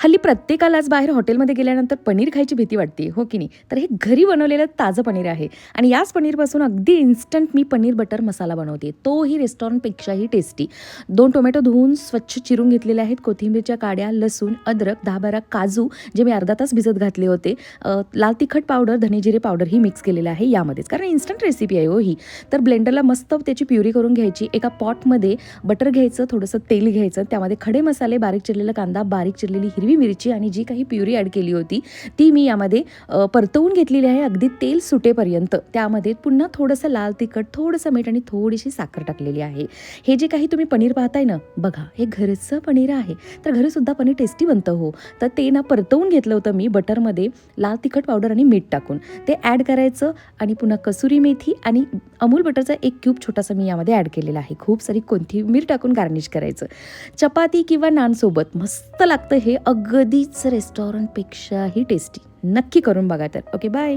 हल्ली प्रत्येकालाच बाहेर हॉटेलमध्ये गेल्यानंतर पनीर खायची भीती वाटते, हो की नाही? तर हे घरी बनवलेलं ताजं पनीर आहे आणि याच पनीरपासून अगदी इन्स्टंट मी पनीर बटर मसाला बनवते. तोही रेस्टॉरंटपेक्षाही टेस्टी. 2 टोमॅटो धुवून स्वच्छ चिरून घेतलेले आहेत, कोथिंबीरच्या काड्या, लसूण, अद्रक, 10-12 काजू जे मी अर्धा तास भिजत घातले होते, लाल तिखट पावडर, धने जिरे पावडर ही मिक्स केलेलं आहे यामध्येच, कारण इन्स्टंट रेसिपी आहे हो ही. तर ब्लेंडरला मस्त त्याची प्युरी करून घ्यायची. एका पॉटमध्ये बटर घ्यायचं, थोडंसं तेल घ्यायचं, त्यामध्ये खडे मसाले, बारीक चिरलेला कांदा, बारीक चिरलेली हिरवी मिरची आणि जी काही प्युरी ॲड केली होती ती मी यामध्ये परतवून घेतलेली आहे अगदी तेल सुटेपर्यंत. त्यामध्ये पुन्हा थोडंसं लाल तिखट, थोडंसं मीठ आणि थोडीशी साखर टाकलेली आहे. हे जे काही तुम्ही पनीर पाहताय ना, बघा हे घरचं पनीर आहे. तर घरीसुद्धा पनीर टेस्टी बनतं हो. तर ते ना परतवून घेतलं होतं मी बटरमध्ये लाल तिखट पावडर आणि मीठ टाकून. ते ॲड करायचं आणि पुन्हा कसुरी मेथी आणि अमूल बटरचा 1 क्यूब छोटासा मी यामध्ये ॲड केलेला आहे. खूप सारी कोथिंबीर टाकून गार्निश करायचं. चपाती किंवा नानसोबत मस्त लागतं हे, अगदीच रेस्टॉरंटपेक्षाही टेस्टी. नक्की करून बघा तर. Okay, bye.